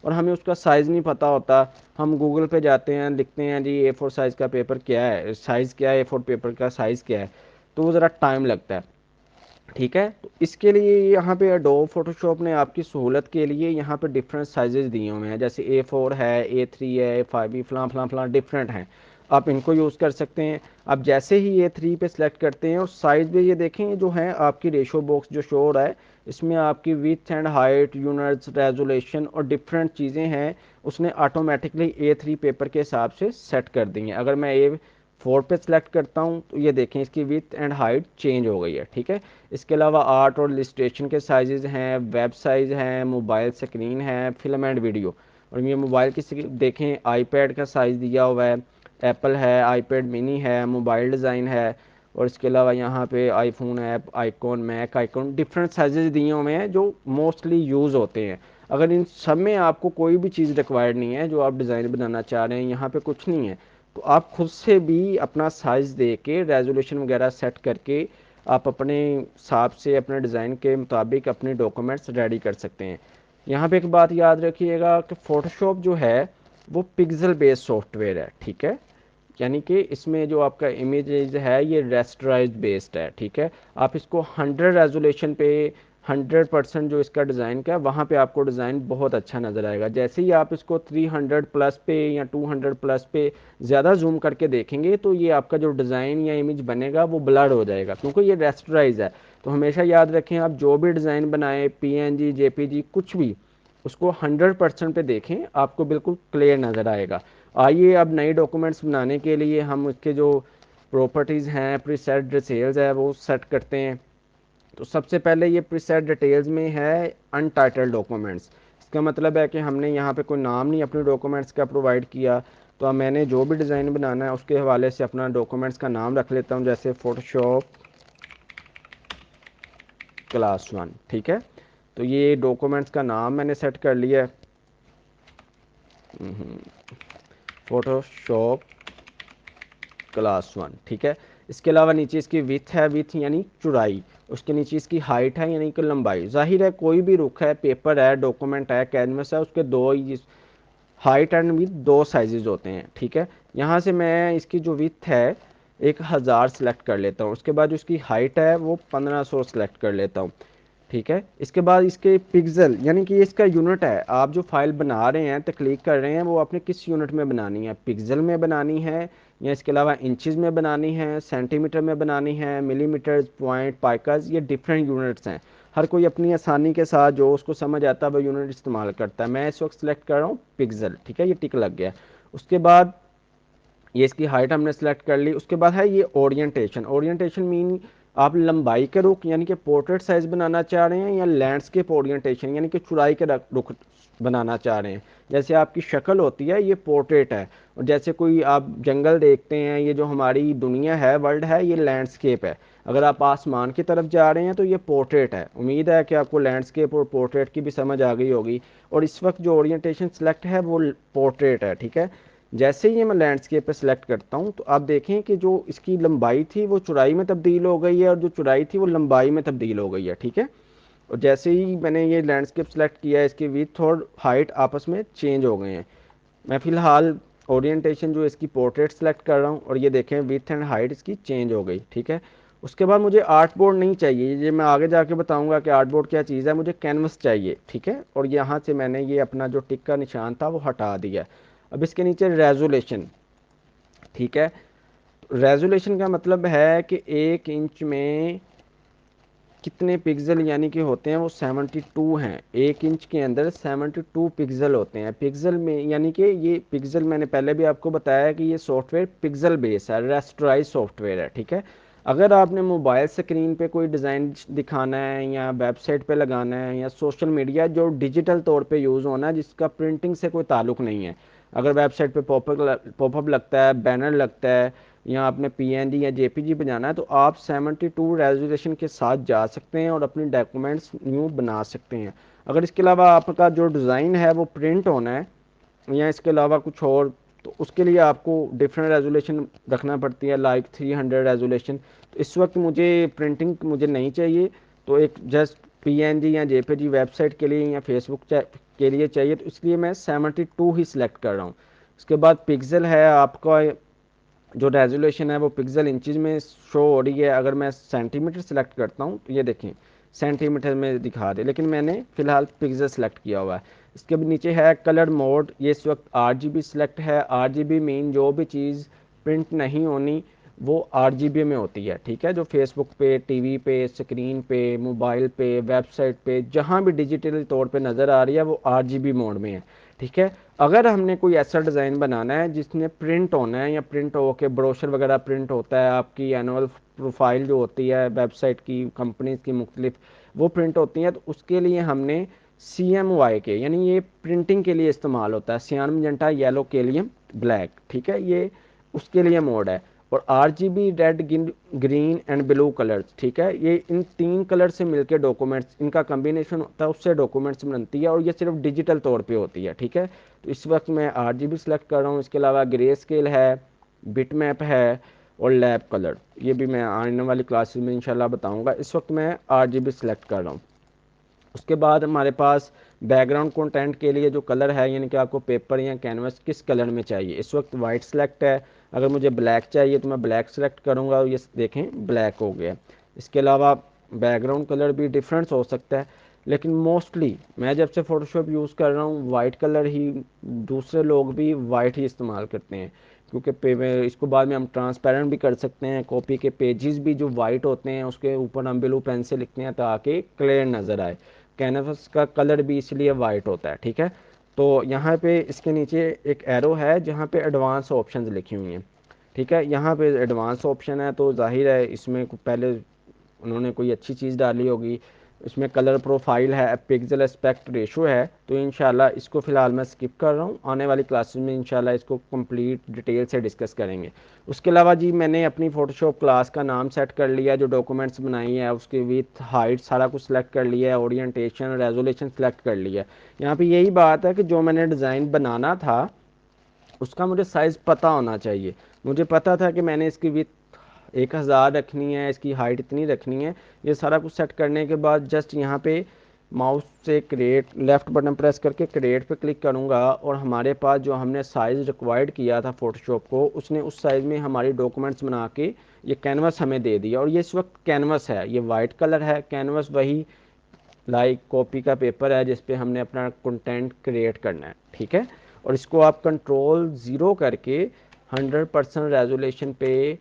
اور ہمیں اس کا سائز نہیں پتہ ہوتا، ہم گوگل پہ جاتے ہیں لکھتے ہیں جی A4 سائز کا پیپر کیا ہے، سائز کیا ہے A4 پیپر کا سائز کیا ہے، تو وہ ذرا ٹائم لگتا ہے، ٹھیک ہے۔ تو اس کے لیے یہاں پہ ایڈوب فوٹو شاپ نے آپ کی سہولت کے لیے یہاں پہ ڈفرینٹ سائزز دیے ہوئے ہیں، جیسے A4 ہے، A3 ہے، A5 فلاں فلاں فلاں ڈفرینٹ ہیں، آپ ان کو یوز کر سکتے ہیں۔ آپ جیسے ہی A3 پہ سلیکٹ کرتے ہیں اور سائز بھی یہ دیکھیں جو ہے آپ کی ریشو باکس جو شو ہو رہا ہے اس میں آپ کی width and height, units, resolution اور ڈفرینٹ چیزیں ہیں، اس نے آٹومیٹکلی A3 پیپر کے حساب سے سیٹ کر دی ہیں۔ اگر میں A4 پہ سلیکٹ کرتا ہوں تو یہ دیکھیں اس کی ویتھ اینڈ ہائٹ چینج ہو گئی ہے، ٹھیک ہے۔ اس کے علاوہ آرٹ اور لسٹریشن کے سائزز ہیں، ویب سائز ہیں، موبائل سکرین ہے، فلم اینڈ ویڈیو، اور یہ موبائل کی دیکھیں آئی پیڈ کا سائز دیا ہوا ہے، ایپل ہے، آئی پیڈ منی ہے، موبائل ڈیزائن ہے، اور اس کے علاوہ یہاں پہ iPhone app, icon, Mac icon, different sizes دیے ہوئے ہیں جو موسٹلی یوز ہوتے ہیں۔ اگر ان سب میں آپ کو کوئی بھی چیز ریکوائرڈ نہیں ہے جو آپ ڈیزائن بنانا چاہ رہے ہیں، یہاں پہ کچھ نہیں ہے، تو آپ خود سے بھی اپنا سائز دے کے ریزولیشن وغیرہ سیٹ کر کے آپ اپنے حساب سے اپنے ڈیزائن کے مطابق اپنے ڈاکومنٹس ریڈی کر سکتے ہیں۔ یہاں پہ ایک بات یاد رکھیے گا کہ فوٹو شاپ جو ہے وہ پکزل بیس سافٹ ویئر ہے، ٹھیک ہے، یعنی کہ اس میں جو آپ کا امیج ہے یہ ریسٹرائز بیسڈ ہے، ٹھیک ہے۔ آپ اس کو 100 ریزولیشن پہ 100% جو اس کا ڈیزائن کا ہے وہاں پہ آپ کو ڈیزائن بہت اچھا نظر آئے گا۔ جیسے ہی آپ اس کو 300 پلس پہ یا 200 پلس پہ زیادہ زوم کر کے دیکھیں گے تو یہ آپ کا جو ڈیزائن یا امیج بنے گا وہ بلر ہو جائے گا، کیونکہ یہ ریسٹرائز ہے۔ تو ہمیشہ یاد رکھیں آپ جو بھی ڈیزائن بنائیں، PNG، JPG، کچھ بھی، اس کو 100% پہ دیکھیں، آپ کو بالکل کلیئر نظر آئے گا۔ آئیے اب نئی ڈاکومنٹس بنانے کے لیے ہم اس کے جو پراپرٹیز ہیں، پری سیٹ ڈیٹیلز ہے وہ سیٹ کرتے ہیں۔ تو سب سے پہلے یہ پری سیٹ ڈیٹیلز میں ہے انٹائٹل ڈاکومنٹس، اس کا مطلب ہے کہ ہم نے یہاں پہ کوئی نام نہیں اپنے ڈاکومنٹس کا پرووائڈ کیا، تو اب میں نے جو بھی ڈیزائن بنانا ہے اس کے حوالے سے اپنا ڈاکومنٹس کا نام رکھ لیتا ہوں، جیسے فوٹو شاپ کلاس 1، ٹھیک ہے۔ تو یہ ڈاکومنٹس کا نام میں نے سیٹ کر لیا ہے، فوٹو شاپ کلاس 1، ٹھیک ہے۔ اس کے علاوہ نیچے اس کی وتھ ہے، وتھ یعنی چوڑائی، اس کے نیچے اس کی ہائٹ ہے یعنی کہ لمبائی۔ ظاہر ہے کوئی بھی رخ ہے، پیپر ہے، ڈاکومنٹ ہے، کینوس ہے، اس کے دو ہائٹ اینڈ وتھ دو سائزز ہوتے ہیں، ٹھیک ہے۔ یہاں سے میں اس کی جو وتھ ہے 1000 سلیکٹ کر لیتا ہوں، اس کے بعد جو اس کی ہائٹ ہے وہ 1500 سلیکٹ کر لیتا ہوں، ٹھیک ہے۔ اس کے بعد اس کے پکزل یعنی کہ اس کا یونٹ ہے، آپ جو فائل بنا رہے ہیں، تخلیق کر رہے ہیں، وہ آپ نے کس یونٹ میں بنانی ہے، پکزل میں بنانی ہے یا اس کے علاوہ انچز میں بنانی ہے، سینٹی میٹر میں بنانی ہے، ملی میٹر، پوائنٹ، پائکاز، یہ ڈفرینٹ یونٹس ہیں۔ ہر کوئی اپنی آسانی کے ساتھ جو اس کو سمجھ آتا ہے وہ یونٹ استعمال کرتا ہے۔ میں اس وقت سلیکٹ کر رہا ہوں پکزل، ٹھیک ہے، یہ ٹک لگ گیا۔ اس کے بعد یہ اس کی ہائٹ ہم نے سلیکٹ کر لی۔ اس کے بعد ہے یہ اورینٹیشن، اورینٹیشن مین آپ لمبائی کے رخ یعنی کہ پورٹریٹ سائز بنانا چاہ رہے ہیں یا لینڈسکیپ اورینٹیشن یعنی کہ چوڑائی کے رخ بنانا چاہ رہے ہیں۔ جیسے آپ کی شکل ہوتی ہے یہ پورٹریٹ ہے، اور جیسے کوئی آپ جنگل دیکھتے ہیں، یہ جو ہماری دنیا ہے، ورلڈ ہے، یہ لینڈسکیپ ہے۔ اگر آپ آسمان کی طرف جا رہے ہیں تو یہ پورٹریٹ ہے۔ امید ہے کہ آپ کو لینڈسکیپ اور پورٹریٹ کی بھی سمجھ آ گئی ہوگی، اور اس وقت جو اورینٹیشن سلیکٹ ہے وہ پورٹریٹ ہے، ٹھیک ہے۔ جیسے ہی میں لینڈسکیپ پہ سلیکٹ کرتا ہوں تو آپ دیکھیں کہ جو اس کی لمبائی تھی وہ چوڑائی میں تبدیل ہو گئی ہے، اور جو چوڑائی تھی وہ لمبائی میں تبدیل ہو گئی ہے، ٹھیک ہے۔ اور جیسے ہی میں نے یہ لینڈسکیپ سلیکٹ کیا ہے اس کی ویتھ اور ہائٹ آپس میں چینج ہو گئے ہیں۔ میں فی الحال اورینٹیشن جو اس کی پورٹریٹ سلیکٹ کر رہا ہوں، اور یہ دیکھیں ویتھ اینڈ ہائٹ اس کی چینج ہو گئی، ٹھیک ہے۔ اس کے بعد مجھے آرٹ بورڈ نہیں چاہیے، یہ میں آگے جا کے بتاؤں گا کہ آرٹ بورڈ کیا چیز ہے، مجھے کینوس چاہیے، ٹھیک ہے۔ اور یہاں سے میں نے یہ اپنا جو ٹک کا نشان تھا وہ ہٹا دیا۔ اب اس کے نیچے ریزولیشن، ٹھیک ہے۔ ریزولیشن کا مطلب ہے کہ 1 انچ میں کتنے پکزل یعنی کہ ہوتے ہیں، وہ 72 ہیں، 1 انچ کے اندر 72 پکزل ہوتے ہیں۔ پکزل میں یعنی کہ یہ پکزل میں نے پہلے بھی آپ کو بتایا کہ یہ سافٹ ویئر پکزل بیس ہے، ریسٹرائز سافٹ ویئر ہے، ٹھیک ہے۔ اگر آپ نے موبائل سکرین پہ کوئی ڈیزائن دکھانا ہے یا ویب سائٹ پہ لگانا ہے یا سوشل میڈیا جو ڈیجیٹل طور پہ یوز ہونا ہے جس کا پرنٹنگ سے کوئی تعلق نہیں ہے، اگر ویب سائٹ پہ پاپ اپ لگتا ہے، بینر لگتا ہے، یا آپ نے PNG یا JPG بنانا ہے، تو آپ 72 ریزولیشن کے ساتھ جا سکتے ہیں اور اپنی ڈاکومنٹس نیو بنا سکتے ہیں۔ اگر اس کے علاوہ آپ کا جو ڈیزائن ہے وہ پرنٹ ہونا ہے یا اس کے علاوہ کچھ اور، تو اس کے لیے آپ کو ڈفرینٹ ریزولیشن رکھنا پڑتی ہے، لائک 300 ریزولیشن۔ تو اس وقت مجھے پرنٹنگ مجھے نہیں چاہیے، تو ایک جسٹ PNG یا JPG ویب سائٹ کے لیے یا فیس بک کے لیے چاہیے، تو اس لیے میں 72 ہی سلیکٹ کر رہا ہوں۔ اس کے بعد پکسل ہے آپ کا جو ریزولیشن ہے وہ پکسل انچز میں شو ہو رہی ہے، اگر میں سینٹی میٹر سلیکٹ کرتا ہوں تو یہ دیکھیں سینٹی میٹر میں دکھا دے، لیکن میں نے فی الحال پکسل سلیکٹ کیا ہوا ہے۔ اس کے نیچے ہے کلر موڈ، یہ اس وقت RGB سلیکٹ ہے۔ RGB مین جو بھی چیز پرنٹ نہیں ہونی وہ RGB میں ہوتی ہے، ٹھیک ہے، جو فیس بک پہ، ٹی وی پہ، اسکرین پہ، موبائل پہ، ویب سائٹ پہ، جہاں بھی ڈیجیٹل طور پہ نظر آ رہی ہے وہ RGB موڈ میں ہے، ٹھیک ہے۔ اگر ہم نے کوئی ایسا ڈیزائن بنانا ہے جس نے پرنٹ ہونا ہے یا پرنٹ ہو کے بروشر وغیرہ پرنٹ ہوتا ہے، آپ کی اینول پروفائل جو ہوتی ہے ویب سائٹ کی، کمپنیز کی مختلف وہ پرنٹ ہوتی ہیں، تو اس کے لیے ہم نے CMYK کے یعنی یہ پرنٹنگ کے لیے استعمال ہوتا ہے، سیان مجنٹا یلو کیلیم بلیک، ٹھیک ہے، یہ اس کے لیے موڈ ہے۔ اور RGB red green and blue colours, ٹھیک ہے، یہ ان تین کلر سے مل کے ڈاکومنٹس ان کا کمبینیشن ہوتا ہے، اس سے ڈاکومنٹس بنتی ہے، اور یہ صرف ڈیجیٹل طور پہ ہوتی ہے، ٹھیک ہے۔ تو اس وقت میں RGB سلیکٹ کر رہا ہوں۔ اس کے علاوہ گرے اسکیل ہے، بٹ میپ ہے اور لیب کلر، یہ بھی میں آنے والی کلاسز میں انشاءاللہ بتاؤں گا۔ اس وقت میں RGB سلیکٹ کر رہا ہوں۔ اس کے بعد ہمارے پاس بیک گراؤنڈ کنٹینٹ کے لیے جو کلر ہے، یعنی کہ آپ کو پیپر یا کینوس کس کلر میں چاہیے، اس وقت وائٹ سلیکٹ ہے۔ اگر مجھے بلیک چاہیے تو میں بلیک سلیکٹ کروں گا، اور یہ دیکھیں بلیک ہو گیا۔ اس کے علاوہ بیک گراؤنڈ کلر بھی ڈفرینس ہو سکتا ہے، لیکن موسٹلی میں جب سے فوٹو شاپ یوز کر رہا ہوں وائٹ کلر ہی، دوسرے لوگ بھی وائٹ ہی استعمال کرتے ہیں، کیونکہ اس کو بعد میں ہم ٹرانسپیرنٹ بھی کر سکتے ہیں۔ کاپی کے پیجز بھی جو وائٹ ہوتے ہیں اس کے اوپر ہم بلو پین سے لکھتے ہیں تاکہ کلیئر نظر آئے۔ کینوس کا کلر بھی اس لیے وائٹ ہوتا ہے، ٹھیک ہے۔ تو یہاں پہ اس کے نیچے ایک ایرو ہے جہاں پہ ایڈوانس آپشنز لکھی ہوئی ہیں، ٹھیک ہے، یہاں پہ ایڈوانس آپشن ہے، تو ظاہر ہے اس میں پہلے انہوں نے کوئی اچھی چیز ڈالی ہوگی۔ اس میں کلر پروفائل ہے، پکسل اسپیکٹ ریشو ہے، تو انشاءاللہ اس کو فی الحال میں سکپ کر رہا ہوں، آنے والی کلاسز میں انشاءاللہ اس کو کمپلیٹ ڈیٹیل سے ڈسکس کریں گے۔ اس کے علاوہ جی میں نے اپنی فوٹو شاپ کلاس کا نام سیٹ کر لیا، جو ڈاکومنٹس بنائی ہے اس کی ویتھ ہائٹ سارا کچھ سلیکٹ کر لیا ہے، اورینٹیشن ریزولیشن سلیکٹ کر لیا ہے۔ یہاں پہ یہی بات ہے کہ جو میں نے ڈیزائن بنانا تھا اس کا مجھے سائز پتہ ہونا چاہیے۔ مجھے پتہ تھا کہ میں نے اس کی ویتھ 1000 رکھنی ہے، اس کی ہائٹ اتنی رکھنی ہے۔ یہ سارا کچھ سیٹ کرنے کے بعد جسٹ یہاں پہ ماؤس سے کریٹ لیفٹ بٹن پریس کر کے کریٹ پہ کلک کروں گا، اور ہمارے پاس جو ہم نے سائز ریکوائرڈ کیا تھا فوٹو شاپ کو، اس نے اس سائز میں ہماری ڈاکومنٹس بنا کے یہ کینوس ہمیں دے دیا، اور یہ اس وقت کینوس ہے، یہ وائٹ کلر ہے کینوس، وہی لائک کاپی کا پیپر ہے جس پہ ہم نے اپنا کنٹینٹ کریٹ کرنا ہے، ٹھیک ہے۔ اور اس کو آپ کنٹرول 0 کر کے 100% ریزولیشن پہ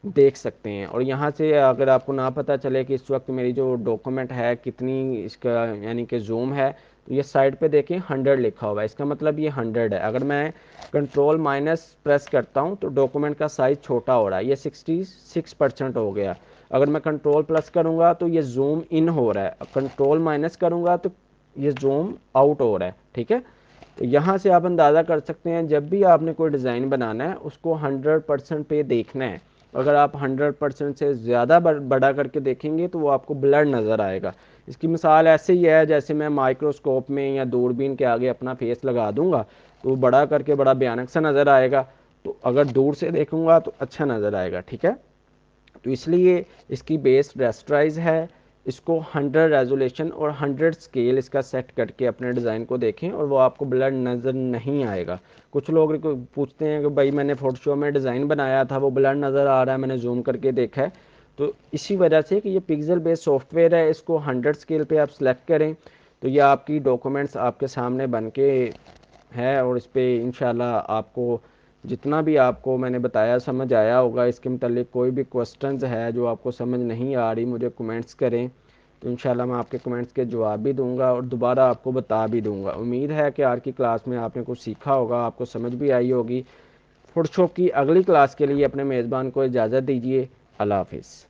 دیکھ سکتے ہیں، اور یہاں سے اگر آپ کو نہ پتہ چلے کہ اس وقت میری جو ڈاکومنٹ ہے کتنی اس کا یعنی کہ زوم ہے، تو یہ سائڈ پہ دیکھیں 100 لکھا ہوا ہے، اس کا مطلب یہ 100 ہے۔ اگر میں کنٹرول مائنس پریس کرتا ہوں تو ڈاکومنٹ کا سائز چھوٹا ہو رہا ہے، یہ 66% ہو گیا۔ اگر میں کنٹرول پلس کروں گا تو یہ زوم ان ہو رہا ہے، کنٹرول مائنس کروں گا تو یہ زوم آؤٹ ہو رہا ہے، ٹھیک ہے۔ تو یہاں سے آپ اندازہ کر سکتے ہیں جب بھی آپ نے کوئی ڈیزائن بنانا ہے اس کو 100% پہ دیکھنا ہے۔ اگر آپ 100% سے زیادہ بڑا کر کے دیکھیں گے تو وہ آپ کو بلر نظر آئے گا۔ اس کی مثال ایسے ہی ہے جیسے میں مائکروسکوپ میں یا دوربین کے آگے اپنا فیس لگا دوں گا تو بڑا کر کے بڑا بھیانک سا نظر آئے گا، تو اگر دور سے دیکھوں گا تو اچھا نظر آئے گا، ٹھیک ہے۔ تو اس لیے اس کی بیس ریسٹرائز ہے، اس کو 100 ریزولیشن اور 100 اسکیل اس کا سیٹ کر کے اپنے ڈیزائن کو دیکھیں، اور وہ آپ کو بلر نظر نہیں آئے گا۔ کچھ لوگ پوچھتے ہیں کہ بھائی میں نے فوٹو شاپ میں ڈیزائن بنایا تھا وہ بلر نظر آ رہا ہے، میں نے زوم کر کے دیکھا ہے، تو اسی وجہ سے کہ یہ پکسل بیس سافٹ ویئر ہے، اس کو 100 اسکیل پہ آپ سلیکٹ کریں تو یہ آپ کی ڈاکومنٹس آپ کے سامنے بن کے ہے، اور اس پہ انشاءاللہ آپ کو جتنا بھی آپ کو میں نے بتایا سمجھ آیا ہوگا۔ اس کے متعلق کوئی بھی کوسچنز ہے جو آپ کو سمجھ نہیں آ رہی مجھے کمنٹس کریں، تو انشاءاللہ میں آپ کے کمنٹس کے جواب بھی دوں گا اور دوبارہ آپ کو بتا بھی دوں گا۔ امید ہے کہ آج کی کلاس میں آپ نے کچھ سیکھا ہوگا، آپ کو سمجھ بھی آئی ہوگی۔ فوٹو شاپ کی اگلی کلاس کے لیے اپنے میزبان کو اجازت دیجیے۔ اللہ حافظ۔